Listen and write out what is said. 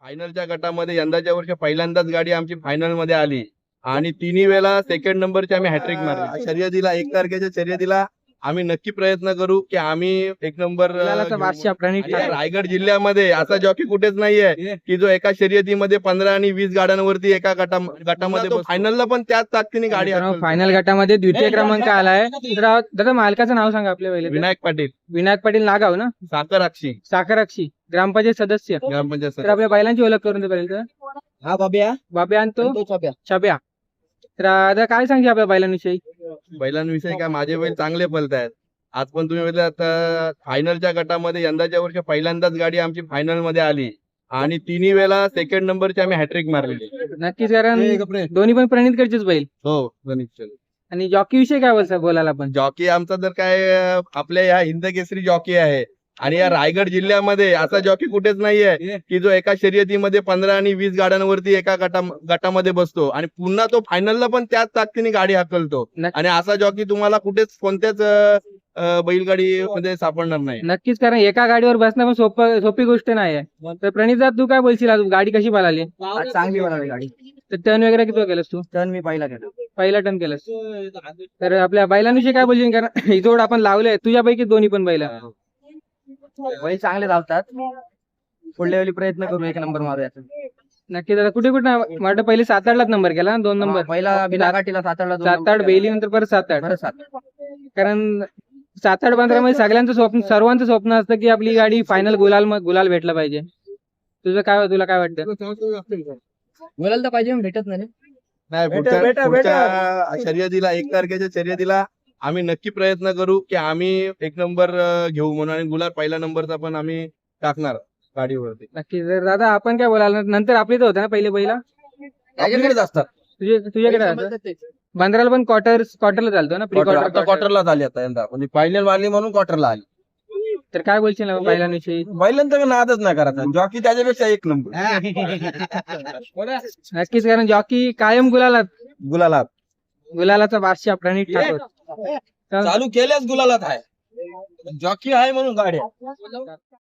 फायनलच्या गटामध्ये यंदाच्या वर्षी पहिल्यांदाच गाडी आमची फायनल मध्ये आली आणि तिन्ही वेळा सेकंड नंबरची आम्ही हॅट्रिक मारली. शर्यतीला 1 तारखेच्या शर्यतीला आम्ही नक्की प्रयत्न करू की आम्ही 1 नंबर गुलालाचा बादशाह प्रणित आणि ठाकूर. रायगड जिल्ह्यामध्ये असा जॉकी कुठेच नाहीये की जो एका शर्यतीमध्ये 15 आणि 20 गाड्यांवरती एका गटामध्ये फायनलला पण त्याच ताकदीने गाडी हाकलतो. फायनल गटामध्ये द्वितीय क्रमांक आलाय. तर दादा मालकाचं नाव सांगा आपल्या पहिले. विनायक पाटील, विनायक पाटील नागाव ना, साखराक्षी साखराक्षी, ग्रामपंचायत सदस्य. ग्रामपंचायत तर आपल्या बैलांची ओळख करून दे पहिले. हा बाब्या बाब्या आणि तो छाप्या. छब्या. तर आता काय सांगते आपल्या बैलांविषयी. बैलांविषयी काय माझे बैल चांगले पळतायत. आज पण तुम्ही बघितलं आता फायनलच्या गटामध्ये यंदाच्या वर्षी पहिल्यांदाच गाडी आमची फायनल मध्ये आली आणि तिन्ही वेळा सेकंड नंबरची आम्ही हॅट्रिक मारलेली. नक्कीच, कारण दोन्ही पण प्रणित कडचेच बैल. हो गणित आणि जॉकी विषयी काय बोलायला पण. जॉकी आमचा तर काय आपल्या या हिंद केसरी जॉकी आहे आणि या रायगड जिल्ह्यामध्ये असा जॉकी कुठेच नाहीये की जो एका शर्यतीमध्ये 15 आणि 20 गाड्यांवरती एका गटामध्ये बसतो आणि पुन्हा तो फायनलला पण त्याच ताकदीने गाडी हाकलतो. आणि असा जॉकी तुम्हाला कुठेच कोणत्याच बैलगाडी मध्ये सापडणार नाही. नक्कीच, कारण एका गाडीवर बसणं पण सोपी गोष्ट नाही. तर प्रणित तू काय बोलशील, आज गाडी कशी पळाली. आज चांगली बनवली गाडी. तर टर्न वगैरे किती केलंस तू. टर्न मी पहिला केला. पहिला टर्न केलंस. तर आपल्या बैलांविषयी काय बोलशील, कारण ही जोड आपण लावले तुझ्यापैकी दोन्ही पण बैल. बैल चांगले धावतात. पुढल्या वेळी प्रयत्न करू 1 नंबर मारूयाचा. नक्कीच. आता कुठे वाटतं पहिले 7-8 नंबर केला, 2 नंबर पहिला बिनाघाटीला 7-8 7-8 बेली, नंतर परत 7-8. परत 7. कारण 7-8 15 मध्ये सगळ्यांचं स्वप्न, सर्वांचं स्वप्न असतं की आपली गाडी फायनल गुलाल भेटला पाहिजे. तुला काय वाटतं. बोलायला तर पाहिजे, भेटत नाही. नाही, पुढच्या शर्यतीला 1 तारखेच्या शर्यतीला आम्ही नक्की प्रयत्न करू की आम्ही 1 नंबर घेऊ म्हणून आणि गुलाल पहिला नंबरचा पण आम्ही टाकणार गाडीवरती. नक्की. तर दादा आपण काय बोलायला, नंतर आपली तर होतं ना पहिले बैला आपल्याकडेच असतात. तुझ्याकडे असतं? बंदराला पण क्वार्टरला चालतो ना, प्री क्वार्टर. क्वार्टरला झाली आता यंदा, म्हणजे फायनल वाली म्हणून क्वार्टरला आली. तर काय बोलशील ना बैलांविषयी. बैलांचा नादच नाही करायचा. जॉकी त्याच्यापेक्षा 1 नंबर. नक्कीच, कारण जॉकी कायम गुलालाचा बादशाह प्रणित ठाकूर. चालू केल्याच गुलालात आहे. जॉकी आहे म्हणून गाड्या.